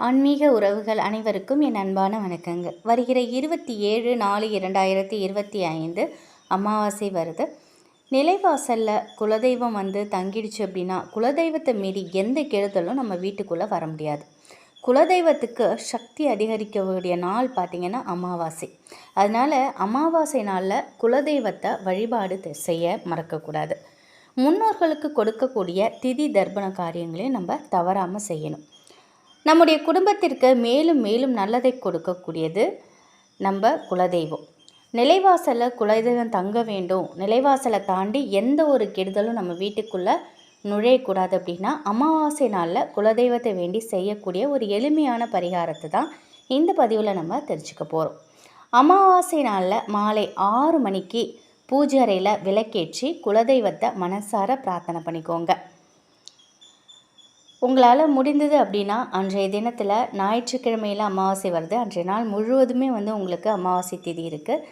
ஆன்மீக உறவுகள் அனைவருக்கும் என் அன்பான வணக்கங்கள். வருகிற 27/4/2025 அமாவாசை வருது. நிலைவாசலில் குலதெய்வம் தங்கிடுச்சு அப்படின்னா, குலதெய்வத்தை மீறி எந்த கெடுதலும் நம்ம வீட்டுக்குள்ளே வர முடியாது. குலதெய்வத்துக்கு சக்தி அதிகரிக்கக்கூடிய நாள் பார்த்திங்கன்னா அமாவாசை. அதனால் அமாவாசை நாளில் குலதெய்வத்தை வழிபாடு செய்ய மறக்கக்கூடாது. முன்னோர்களுக்கு கொடுக்கக்கூடிய திதி தர்ப்பண காரியங்களையும் நம்ம தவறாமல் செய்யணும். நம்முடைய குடும்பத்திற்கு மேலும் மேலும் நல்லதை கொடுக்கக்கூடியது நம்ம குலதெய்வம். நிலைவாசலில் குலதெய்வம் தங்க வேண்டும், நிலைவாசலை தாண்டி எந்த ஒரு கெடுதலும் நம்ம வீட்டுக்குள்ளே நுழையக்கூடாது அப்படின்னா, அமாவாசை நாளில் குலதெய்வத்தை வேண்டி செய்யக்கூடிய ஒரு எளிமையான பரிகாரத்தை தான் இந்த பதிவில் நம்ம தெரிஞ்சுக்க போகிறோம். அமாவாசை நாளில் மாலை 6 மணிக்கு பூஜை அறையில் விளக்கேற்றி குலதெய்வத்தை மனசார பிரார்த்தனை பண்ணிக்கோங்க. உங்களால் முடிந்தது அப்படின்னா அன்றைய தினத்தில் ஞாயிற்றுக்கிழமையில் அமாவாசை வருது, அன்றைய நாள் முழுவதுமே உங்களுக்கு அமாவாசை திதி இருக்குது.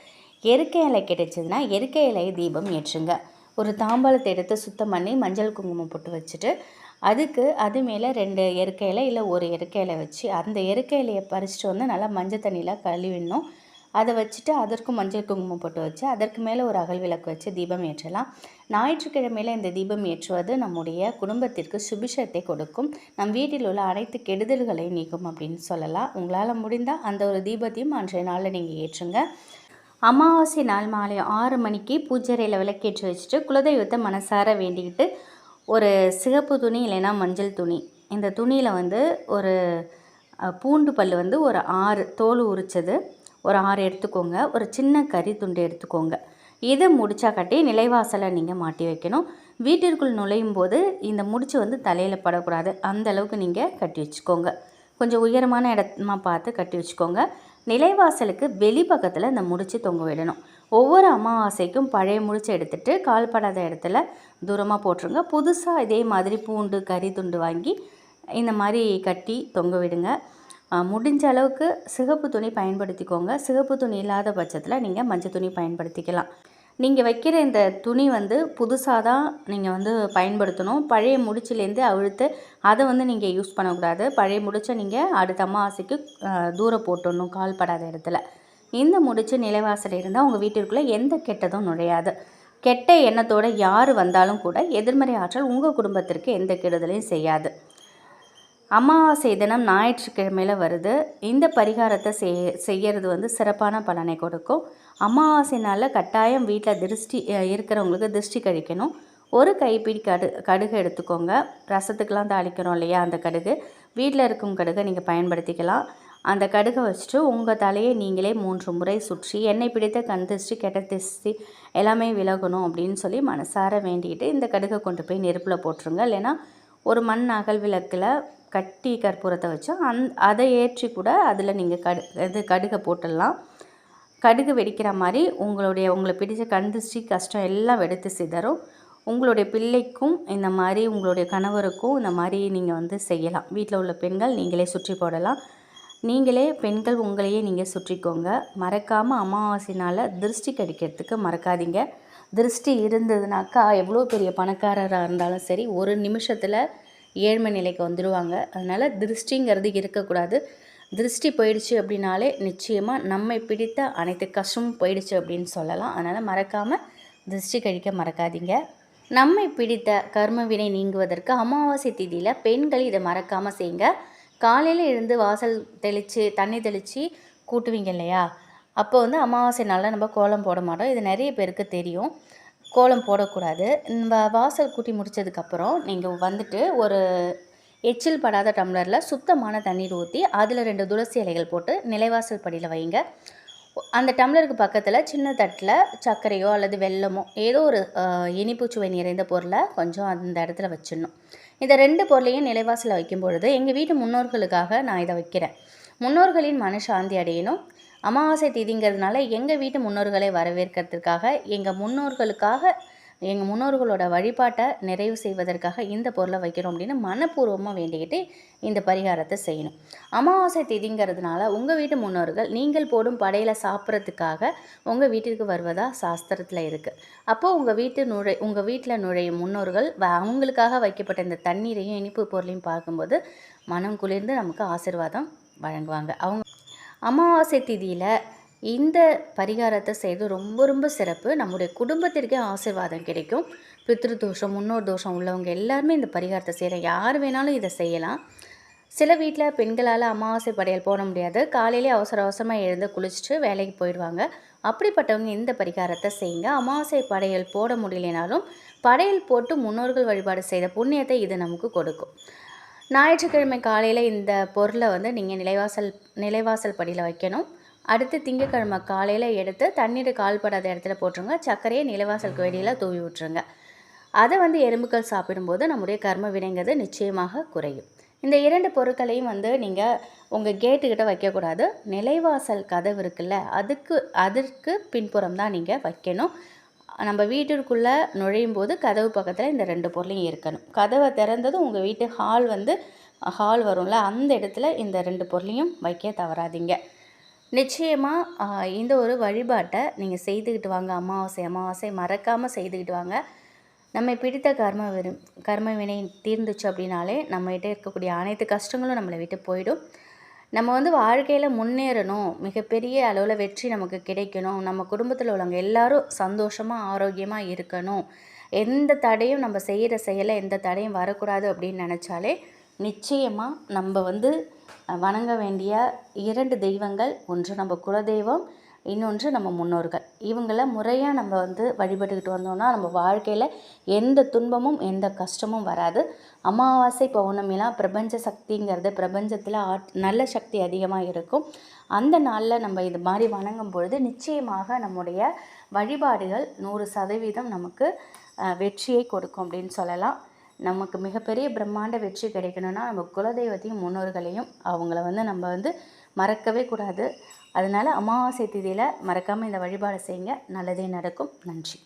எருக்கை இலை கிடைச்சதுன்னா எருக்கை இலை தீபம் ஏற்றுங்க. ஒரு தாம்பாளத்தை எடுத்து சுத்தம் பண்ணி மஞ்சள் குங்குமம் போட்டு வச்சுட்டு அது மேலே 2 எருக்கை இலை இல்லை 1 எருக்கை இலை வச்சு அந்த எருக்கை இலையை பறிச்சுட்டு நல்லா மஞ்சள் தண்ணியில் கழுவிடணும். அதை வச்சுட்டு அதற்கும் மஞ்சள் குங்குமம் போட்டு வச்சு அதற்கு மேலே ஒரு அகல் விளக்கு வச்சு தீபம் ஏற்றலாம். ஞாயிற்றுக்கிழமையில் இந்த தீபம் ஏற்றுவது நம்முடைய குடும்பத்திற்கு சுபிஷத்தை கொடுக்கும், நம் வீட்டில் உள்ள அனைத்து கெடுதல்களையும் நீக்கும் அப்படின்னு சொல்லலாம். உங்களால் முடிந்தால் அந்த ஒரு தீபத்தையும் அன்றைய நாளில் நீங்கள் ஏற்றுங்க. அமாவாசை நாள் மாலை 6 மணிக்கு பூஜைறையில் விளக்கேற்றி வச்சுட்டு குலதெய்வத்தை மனசார வேண்டிக்கிட்டு ஒரு சிகப்பு துணி இல்லைன்னா மஞ்சள் துணி, இந்த துணியில் ஒரு பூண்டு பல் ஒரு 6 தோல் உரித்தது ஒரு 6 எடுத்துக்கோங்க. ஒரு சின்ன கறி துண்டு எடுத்துக்கோங்க. இதை முடிச்சா கட்டி நிலைவாசலை நீங்கள் மாட்டி வைக்கணும். வீட்டிற்குள் நுழையும் போது இந்த முடிச்சு தலையில் படக்கூடாது, அந்த அளவுக்கு நீங்கள் கட்டி வச்சுக்கோங்க. கொஞ்சம் உயரமான இடமா பார்த்து கட்டி வச்சுக்கோங்க. நிலைவாசலுக்கு வெளிப்பக்கத்தில் இந்த முடிச்சு தொங்க விடணும். ஒவ்வொரு அமாவாசைக்கும் பழைய முடிச்சை எடுத்துகிட்டு கால்படாத இடத்துல தூரமாக போட்டுருங்க. புதுசாக இதே மாதிரி பூண்டு கறி துண்டு வாங்கி இந்த மாதிரி கட்டி தொங்க விடுங்க. முடிஞ்ச அளவுக்கு சிகப்பு துணி பயன்படுத்திக்கோங்க. சிகப்பு துணி இல்லாத பட்சத்தில் நீங்கள் மஞ்சள் துணி பயன்படுத்திக்கலாம். நீங்கள் வைக்கிற இந்த துணி புதுசாக தான் நீங்கள் பயன்படுத்தணும். பழைய முடிச்சிலேருந்து அவிழ்த்து அதை நீங்கள் யூஸ் பண்ணக்கூடாது. பழைய முடிச்சை நீங்கள் அடுத்த அமாவாசைக்கு தூரம் போட்டுடணும் கால்படாத இடத்துல. இந்த முடிச்சு நிலைவாசல் இருந்தால் உங்கள் வீட்டிற்குள்ளே எந்த கெட்டதும் நுழையாது. கெட்ட எண்ணத்தோடு யார் வந்தாலும் கூட எதிர்மறை ஆற்றல் உங்கள் குடும்பத்திற்கு எந்த கெடுதலையும் செய்யாது. அமாவாசை தினம் ஞாயிற்றுக்கிழமையில் வருது. இந்த பரிகாரத்தை செய்கிறது சிறப்பான பலனை கொடுக்கும். அமாவாசை நாளில் கட்டாயம் வீட்டில் திருஷ்டி இருக்கிறவங்களுக்கு திருஷ்டி கழிக்கணும். ஒரு கைப்பிடி கடுகு எடுத்துக்கோங்க. ரசத்துக்கெலாம் தாளிக்கிறோம் இல்லையா, அந்த கடுகு வீட்டில் இருக்கும் கடுகை நீங்கள் பயன்படுத்திக்கலாம். அந்த கடுகை வச்சுட்டு உங்கள் தலையை நீங்களே 3 முறை சுற்றி எண்ணெய் பிடித்த கண் திருஷ்டி கெட்ட திருஷ்டி எல்லாமே விலகணும் அப்படின்னு சொல்லி மனசார வேண்டிக்கிட்டு இந்த கடுகை கொண்டு போய் நெருப்பில் போட்டுருங்க. இல்லைன்னா ஒரு மண் அகல் விளக்கில் கட்டி கற்பூரத்தை வச்சு அதை ஏற்றி கூட அதில் நீங்கள் கடுகை போட்டுடலாம். கடுகு வெடிக்கிற மாதிரி உங்களை பிடிச்ச கண் திருஷ்டி கஷ்டம் எல்லாம் வெடித்து சிதறும். உங்களுடைய பிள்ளைக்கும் இந்த மாதிரி உங்களுடைய கணவருக்கும் இந்த மாதிரி நீங்கள் செய்யலாம். வீட்டில் உள்ள பெண்கள் நீங்களே சுற்றி போடலாம். நீங்களே பெண்கள் உங்களையே நீங்கள் சுற்றிக்கோங்க. மறக்காமல் அமாவாசைனால் திருஷ்டி கடிக்கிறதுக்கு மறக்காதீங்க. திருஷ்டி இருந்ததுனாக்கா எவ்வளோ பெரிய பணக்காரராக இருந்தாலும் சரி ஒரு நிமிஷத்தில் ஏழ்மை நிலைக்கு வந்துடுவாங்க. அதனால் திருஷ்டிங்கிறது இருக்கக்கூடாது. திருஷ்டி போயிடுச்சு அப்படின்னாலே நிச்சயமாக நம்மை பிடித்த அனைத்து கஷ்டமும் போயிடுச்சு அப்படின்னு சொல்லலாம். அதனால் மறக்காமல் திருஷ்டி கழிக்க மறக்காதீங்க. நம்மை பிடித்த கர்ம வினை நீங்குவதற்கு அமாவாசை திதியில் பெண்கள் இதை மறக்காமல் செய்யுங்க. காலையில் எழுந்து வாசல் தெளித்து தண்ணி தெளித்து கூட்டுவீங்க இல்லையா, அப்போ அமாவாசை நாளில் நம்ம கோலம் போட மாட்டோம். இது நிறைய பேருக்கு தெரியும். கோலம் போடக்கூடாது. வாசல் கூட்டி முடித்ததுக்கப்புறம் நீங்கள் ஒரு எச்சில் படாத டம்ளரில் சுத்தமான தண்ணீர் ஊற்றி அதில் 2 துளசி இலைகள் போட்டு நிலைவாசல் படியில் வைங்க. அந்த டம்ளருக்கு பக்கத்தில் சின்ன தட்டில் சர்க்கரையோ அல்லது வெல்லமோ ஏதோ ஒரு இனிப்பு சுவை நிறைந்த பொருளை கொஞ்சம் அந்த இடத்துல வச்சிடணும். இந்த 2 பொருளையும் நிலைவாசலில் வைக்கும் பொழுது எங்கள் வீட்டு முன்னோர்களுக்காக நான் இதை வைக்கிறேன். முன்னோர்களின் மனசாந்தி அடையணும். அமாவாசை திதிங்கிறதுனால எங்கள் வீட்டு முன்னோர்களை வரவேற்கிறதுக்காக எங்கள் முன்னோர்களோட வழிபாட்டை நிறைவு செய்வதற்காக இந்த பொருளை வைக்கிறோம் அப்படின்னு மனப்பூர்வமாக வேண்டிக்கிட்டு இந்த பரிகாரத்தை செய்யணும். அமாவாசை திதிங்கிறதுனால உங்கள் வீட்டு முன்னோர்கள் நீங்கள் போடும் படையில் சாப்பிட்றதுக்காக உங்கள் வீட்டிற்கு வருவதாக சாஸ்திரத்தில் இருக்குது. அப்போது உங்கள் வீட்டில் நுழையும் முன்னோர்கள் அவங்களுக்காக வைக்கப்பட்ட இந்த தண்ணீரையும் இனிப்பு பொருளையும் பார்க்கும்போது மனம் குளிர்ந்து நமக்கு ஆசீர்வாதம் வழங்குவாங்க. அவங்க அமாவாசை திதியில் இந்த பரிகாரத்தை செய்வது ரொம்ப ரொம்ப சிறப்பு. நம்முடைய குடும்பத்திற்கே ஆசீர்வாதம் கிடைக்கும். பித்ரு தோஷம், முன்னோர் தோஷம் உள்ளவங்க எல்லாருமே இந்த பரிகாரத்தை செய்யலாம். யார் வேணாலும் இதை செய்யலாம். சில வீட்டில் பெண்களால் அமாவாசை படையல் போட முடியாது. காலையிலே அவசர அவசரமாக எழுந்து குளிச்சுட்டு வேலைக்கு போயிடுவாங்க. அப்படிப்பட்டவங்க இந்த பரிகாரத்தை செய்யுங்க. அமாவாசை படையல் போட முடியலைனாலும் படையல் போட்டு முன்னோர்கள் வழிபாடு செய்த புண்ணியத்தை இது நமக்கு கொடுக்கும். ஞாயிற்றுக்கிழமை காலையில் இந்த பொருளை வந்து நீங்கள் நிலைவாசல் படியில் வைக்கணும். அடுத்து திங்கக்கிழமை காலையில் எடுத்து தண்ணீர் கால்படாத இடத்துல போட்டுருங்க. சர்க்கரையை நிலைவாசலுக்கு வெளியில் தூவி விட்டுருங்க. அதை வந்து எறும்புகள் சாப்பிடும்போது நம்முடைய கர்ம வினைங்கிறது நிச்சயமாக குறையும். இந்த 2 பொருட்களையும் வந்து நீங்கள் உங்கள் கேட்டுக்கிட்ட வைக்கக்கூடாது. நிலைவாசல் கதவு இருக்குல்ல, அதற்கு பின்புறம் தான் நீங்கள் வைக்கணும். நம்ம வீட்டிற்குள்ளே நுழையும் போது கதவு பக்கத்தில் இந்த 2 பொருளையும் இருக்கணும். கதவை திறந்ததும் உங்கள் வீட்டு ஹால் வரும்ல, அந்த இடத்துல இந்த 2 பொருளையும் வைக்க தவறாதீங்க. நிச்சயமாக இந்த ஒரு வழிபாட்டை நீங்கள் செய்துக்கிட்டு வாங்க. அமாவாசை மறக்காமல் செய்துக்கிட்டு வாங்க. நம்மை பிடித்த கர்ம வினை தீர்ந்துச்சு அப்படின்னாலே நம்மகிட்ட இருக்கக்கூடிய அனைத்து கஷ்டங்களும் நம்மளை விட்டு போயிடும். நம்ம வந்து வாழ்க்கையில் முன்னேறணும், மிகப்பெரிய அளவில் வெற்றி நமக்கு கிடைக்கணும், நம்ம குடும்பத்தில் உள்ளவங்க எல்லாரும் சந்தோஷமாக ஆரோக்கியமாக இருக்கணும், எந்த தடையும் நம்ம செய்கிற செயலை எந்த தடையும் வரக்கூடாது அப்படின்னு நினச்சாலே நிச்சயமாக நம்ம வந்து வணங்க வேண்டிய 2 தெய்வங்கள், ஒன்று நம்ம குலதெய்வம், இன்னொன்று நம்ம முன்னோர்கள். இவங்கள முறையாக நம்ம வந்து வழிபட்டுக்கிட்டு வந்தோம்னா நம்ம வாழ்க்கையில் எந்த துன்பமும் எந்த கஷ்டமும் வராது. அமாவாசை பௌர்ணமிலாம் பிரபஞ்ச சக்திங்கிறது பிரபஞ்சத்தில் நல்ல சக்தி அதிகமாக இருக்கும். அந்த நாளில் நம்ம இது மாதிரி வணங்கும் பொழுது நிச்சயமாக நம்முடைய வழிபாடுகள் 100% நமக்கு வெற்றியை கொடுக்கும் அப்படின்னு சொல்லலாம். நமக்கு மிகப்பெரிய பிரம்மாண்ட வெற்றி கிடைக்கணும்னா நம்ம குலதெய்வத்தையும் முன்னோர்களையும் அவங்கள வந்து நம்ம வந்து மறக்கவே கூடாது. அதனால் அமாவாசை திதியில் மறக்காமல் இந்த வழிபாடு செய்யுங்க. நல்லதே நடக்கும். நன்றி.